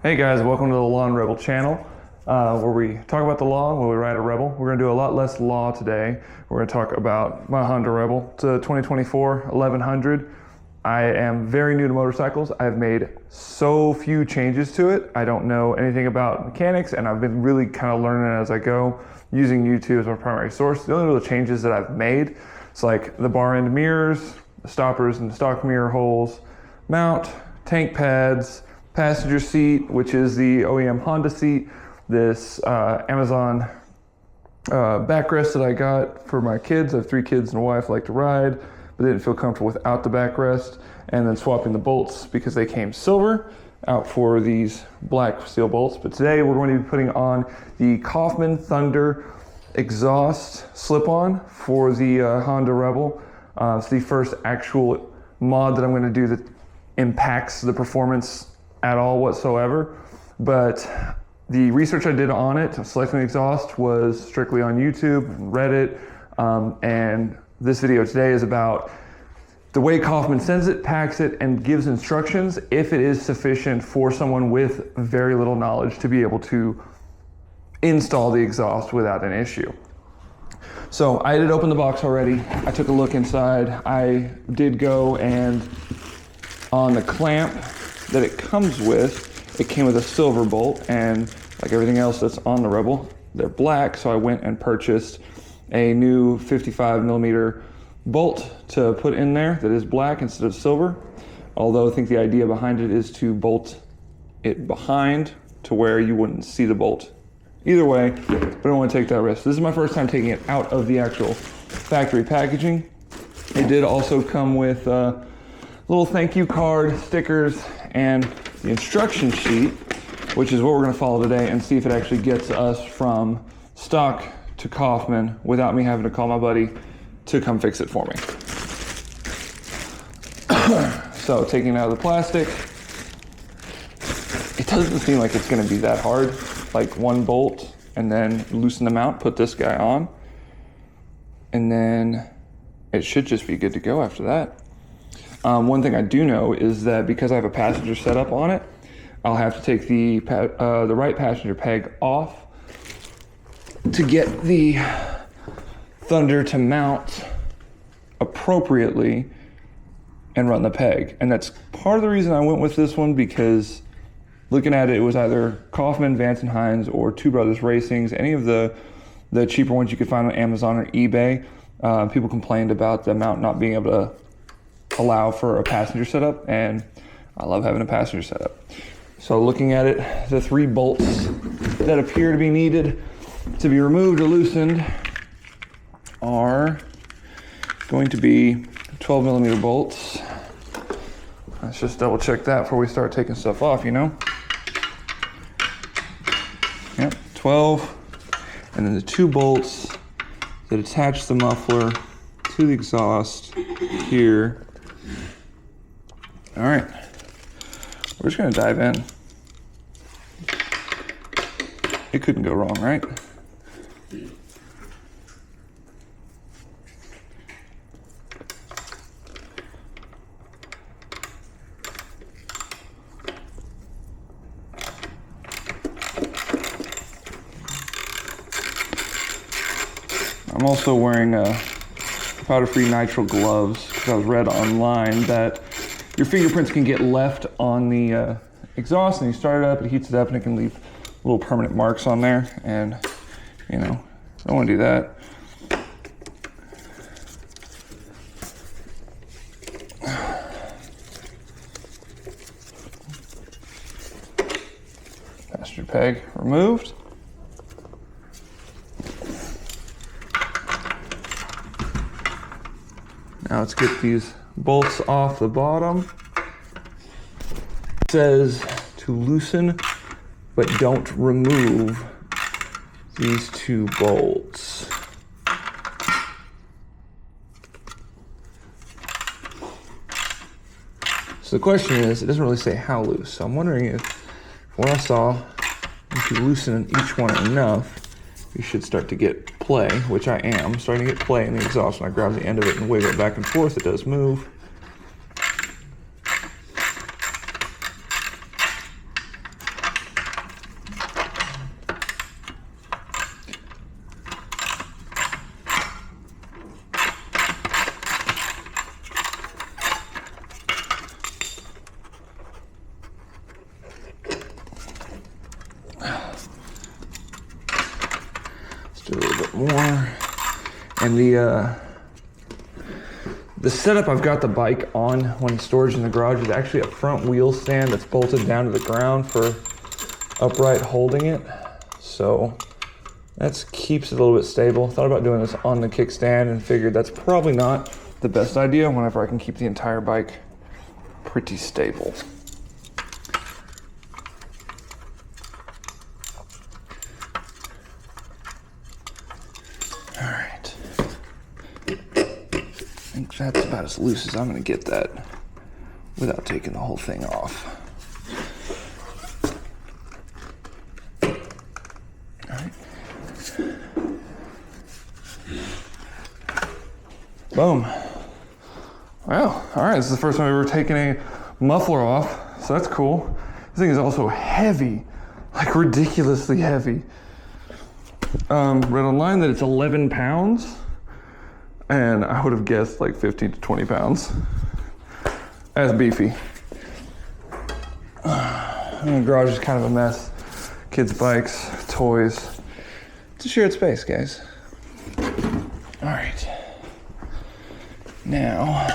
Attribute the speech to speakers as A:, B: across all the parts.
A: Hey guys, welcome to the Law and Rebel channel, where we talk about the law, where we ride a Rebel. We're going to do a lot less law today. We're going to talk about my Honda Rebel. It's a 2024 1100. I am very new to motorcycles. I've made so few changes to it. I don't know anything about mechanics, and I've been really kind of learning as I go, using YouTube as my primary source. The only real changes that I've made, it's like the bar end mirrors, the stoppers and stock mirror holes, mount, tank pads, passenger seat, which is the OEM Honda seat, this Amazon backrest that I got for my kids. I have 3 kids and a wife, like to ride, but didn't feel comfortable without the backrest, and then swapping the bolts because they came silver out for these black steel bolts. But today we're going to be putting on the Coffman Thunder exhaust slip-on for the Honda Rebel. It's the first actual mod that I'm going to do that impacts the performance at all whatsoever, but the research I did on it, selecting the exhaust, was strictly on YouTube and Reddit, and this video today is about the way Coffman sends it, packs it, and gives instructions if it is sufficient for someone with very little knowledge to be able to install the exhaust without an issue. So I did open the box already. I took a look inside. I did go and on the clamp that it comes with, it came with a silver bolt, and like everything else that's on the Rebel, they're black, so I went and purchased a new 55 millimeter bolt to put in there that is black instead of silver, although I think the idea behind it is to bolt it behind to where you wouldn't see the bolt. Either way, but I don't want to take that risk. This is my first time taking it out of the actual factory packaging. It did also come with a little thank you card, stickers, and the instruction sheet, which is what we're going to follow today and see if it actually gets us from stock to Coffman without me having to call my buddy to come fix it for me. So taking it out of the plastic, it doesn't seem like it's going to be that hard. Like one bolt and then loosen the mount, put this guy on, and then it should just be good to go after that. One thing I do know is that because I have a passenger setup on it, I'll have to take the right passenger peg off to get the Thunder to mount appropriately and run the peg. And that's part of the reason I went with this one, because looking at it, it was either Coffman, Vance & Hines, or Two Brothers Racing's, any of the cheaper ones you could find on Amazon or eBay. People complained about the mount not being able to allow for a passenger setup, and I love having a passenger setup. So looking at it, the 3 bolts that appear to be needed to be removed or loosened are going to be 12 millimeter bolts. Let's just double check that before we start taking stuff off, you know? Yep, 12. And then the 2 bolts that attach the muffler to the exhaust here. All right, we're just gonna dive in. It couldn't go wrong, right? I'm also wearing powder-free nitrile gloves because I was read online that your fingerprints can get left on the exhaust, and you start it up, it heats it up, and it can leave little permanent marks on there, and you know, I don't want to do that. Passenger peg removed. Now let's get these bolts off the bottom. It says to loosen, but don't remove these 2 bolts. So the question is, it doesn't really say how loose. So I'm wondering if what I saw, if you loosen each one enough, you should start to get play, which I am starting to get play in the exhaust. When I grab the end of it and wiggle it back and forth, it does move. more. And the setup I've got the bike on when storage in the garage is actually a front wheel stand that's bolted down to the ground for upright holding it. So that keeps it a little bit stable. Thought about doing this on the kickstand and figured that's probably not the best idea whenever I can keep the entire bike pretty stable. All right. I think that's about as loose as I'm gonna get that without taking the whole thing off. All right. Boom. Wow, all right, this is the first time I've ever taken a muffler off, so that's cool. This thing is also heavy, like ridiculously heavy. Read online that it's 11 pounds, and I would have guessed like 15 to 20 pounds. That's beefy. The garage is kind of a mess. Kids' bikes, toys. It's a shared space, guys. All right. Now,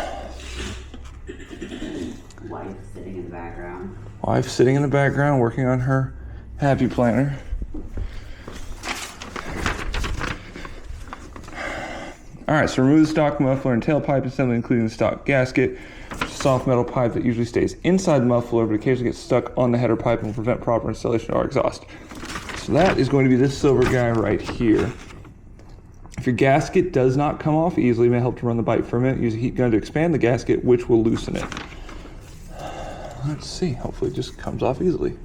B: Wife sitting in the background.
A: Wife sitting in the background working on her happy planner. All right, so remove the stock muffler and tailpipe assembly, including the stock gasket. Soft metal pipe that usually stays inside the muffler, but occasionally gets stuck on the header pipe and will prevent proper installation of our exhaust. So that is going to be this silver guy right here. If your gasket does not come off easily, it may help to run the bike for a minute. Use a heat gun to expand the gasket, which will loosen it. Let's see, hopefully it just comes off easily.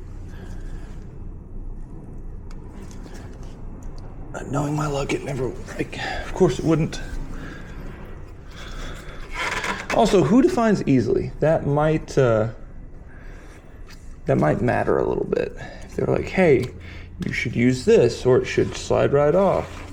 A: Knowing my luck, it never, of course it wouldn't. Also, who defines easily? That might matter a little bit. If they're like, hey, you should use this, or it should slide right off.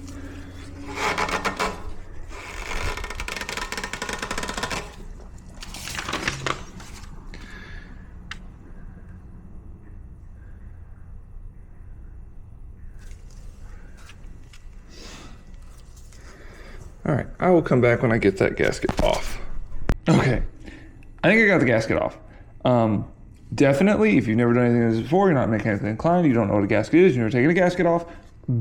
A: All right, I will come back when I get that gasket off. Okay, I think I got the gasket off. Definitely, if you've never done anything like this before, you're not mechanically inclined, you don't know what a gasket is, you've never taken a gasket off,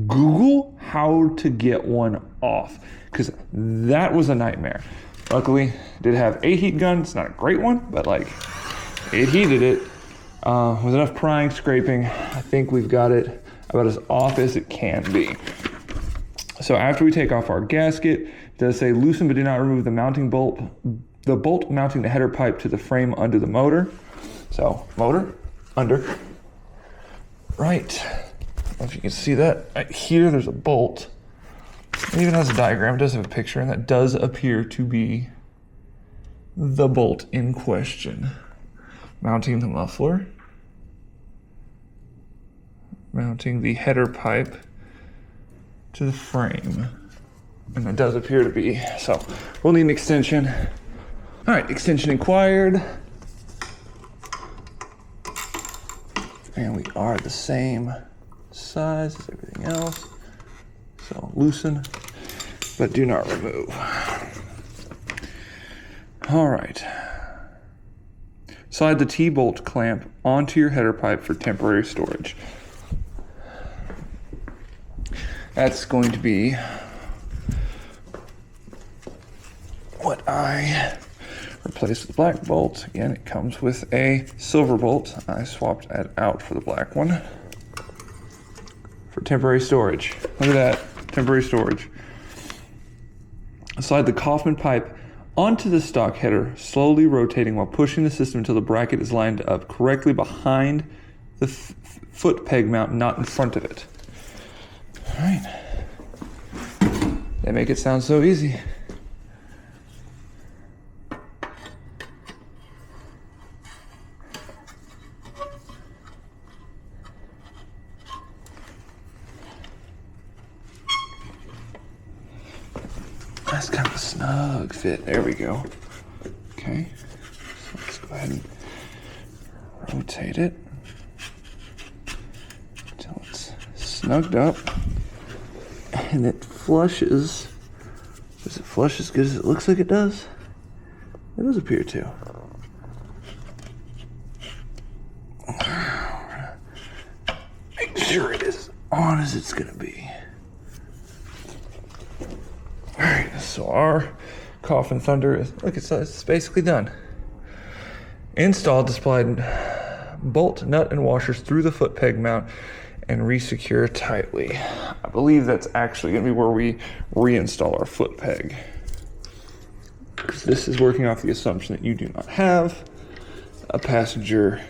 A: Google how to get one off, because that was a nightmare. Luckily, it did have a heat gun. It's not a great one, but like, it heated it. With enough prying, scraping, I think we've got it about as off as it can be. So after we take off our gasket, it does say loosen but do not remove the mounting bolt, the bolt mounting the header pipe to the frame under the motor. So motor, under, right. I don't know if you can see that. Right here, there's a bolt. It even has a diagram, it does have a picture, and that does appear to be the bolt in question. Mounting the muffler. Mounting the header pipe to the frame, and it does appear to be. So we'll need an extension. All right, extension inquired, and we are the same size as everything else. So loosen, but do not remove. All right. Slide the T-bolt clamp onto your header pipe for temporary storage. That's going to be what I replaced with the black bolt. Again, it comes with a silver bolt. I swapped that out for the black one for temporary storage. Look at that, temporary storage. Slide the Coffman pipe onto the stock header, slowly rotating while pushing the system until the bracket is lined up correctly behind the foot peg mount, not in front of it. All right. They make it sound so easy. That's kind of a snug fit. There we go. Okay. So let's go ahead and rotate it until it's snugged up and it flushes. Does it flush as good as it looks like it does? It does appear to. Make sure it is on as it's gonna be. Alright, so our Coffman Thunder is, look, it's basically done. Install displayed bolt, nut, and washers through the foot peg mount and resecure tightly. I believe that's actually gonna be where we reinstall our foot peg. Because this is working off the assumption that you do not have a passenger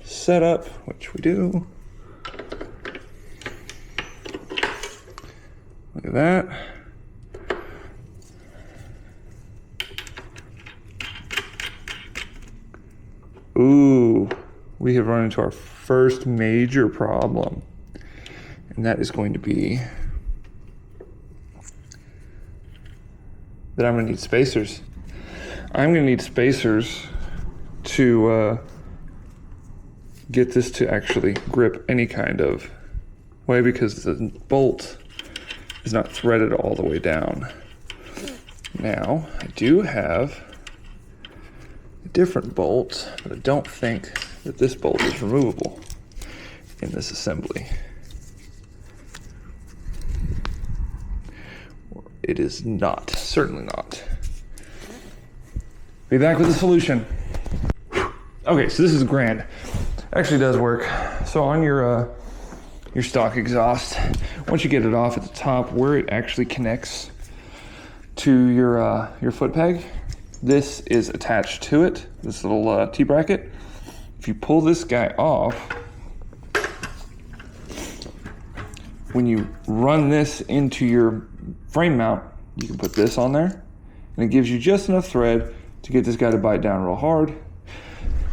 A: setup, which we do. Look at that. Ooh, we have run into our first major problem. And that is going to be that I'm gonna need spacers. I'm gonna need spacers to get this to actually grip any kind of way, because the bolt is not threaded all the way down. Now, I do have a different bolt, but I don't think that this bolt is removable in this assembly. It is not, certainly not. Be back with a solution. Okay, so this is grand. Actually does work. So on your stock exhaust, once you get it off at the top where it actually connects to your foot peg, this is attached to it, this little T-bracket. If you pull this guy off, when you run this into your frame mount, you can put this on there, and it gives you just enough thread to get this guy to bite down real hard,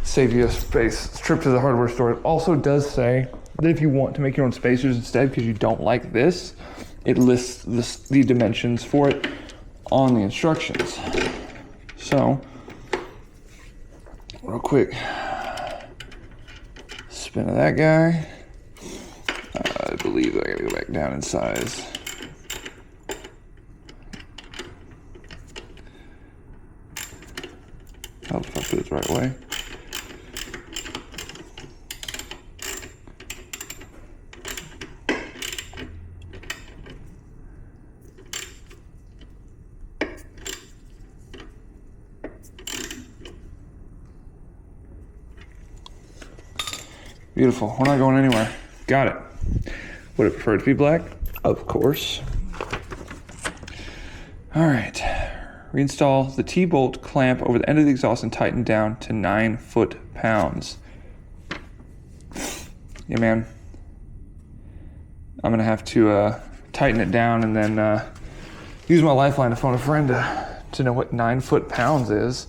A: save you a space trip to the hardware store. It also does say that if you want to make your own spacers instead, because you don't like this, it lists the dimensions for it on the instructions. So, real quick, spin of that guy. I believe I gotta go back down in size. How the fuck do it the right way? Beautiful. We're not going anywhere. Got it. Would it prefer it to be black? Of course. All right. Reinstall the T-bolt clamp over the end of the exhaust and tighten down to 9 foot-pounds. Yeah, man. I'm gonna have to tighten it down and then use my lifeline to phone a friend to know what 9 foot-pounds is.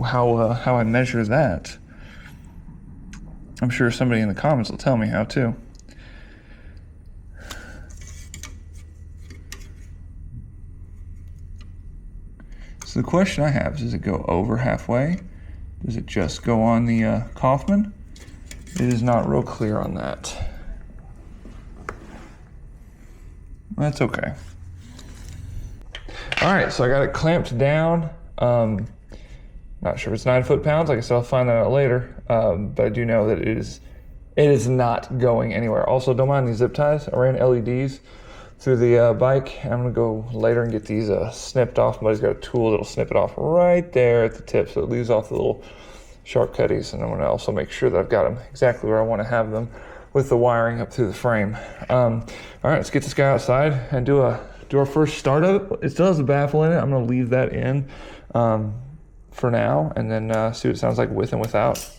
A: How I measure that. I'm sure somebody in the comments will tell me how too. So the question I have is, does it go over halfway? Does it just go on the Coffman? It is not real clear on that. That's okay. All right, so I got it clamped down. Not sure if it's 9 foot-pounds. Like I said, I'll find that out later. But I do know that it is not going anywhere. Also, don't mind these zip ties. I ran LEDs through the bike. I'm gonna go later and get these snipped off. Somebody's got a tool that'll snip it off right there at the tip, so it leaves off the little sharp cutties. And I'm gonna also make sure that I've got them exactly where I want to have them with the wiring up through the frame. All right, let's get this guy outside and do our first startup. It still has a baffle in it. I'm gonna leave that in for now, and then see what it sounds like with and without.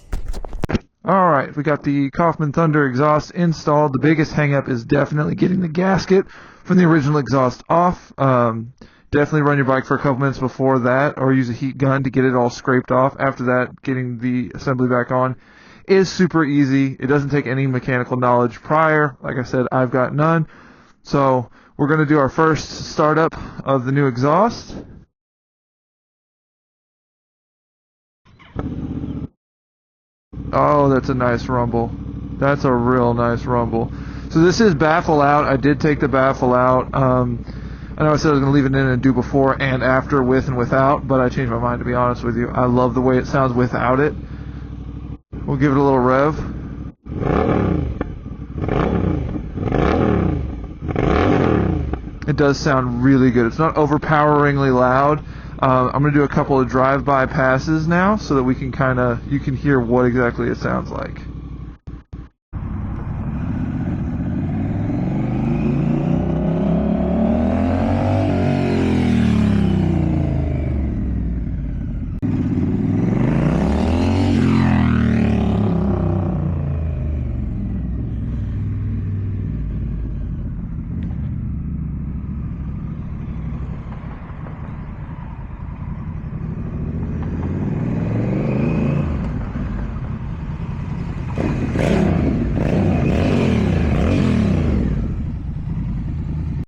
A: All right, we got the Coffman Thunder exhaust installed. The biggest hang-up is definitely getting the gasket from the original exhaust off. Definitely run your bike for a couple minutes before that, or use a heat gun to get it all scraped off. After that, getting the assembly back on is super easy. It doesn't take any mechanical knowledge prior. Like I said, I've got none. So we're going to do our first startup of the new exhaust. Oh, that's a nice rumble. That's a real nice rumble. So So this is baffle out. I did take the baffle out. I know I said I was going to leave it in and do before and after, with and without, but I changed my mind, to be honest with you. I love the way it sounds without it. We'll give it a little rev. It does sound really good. It's not overpoweringly loud. I'm going to do a couple of drive-by passes now so that we can you can hear what exactly it sounds like.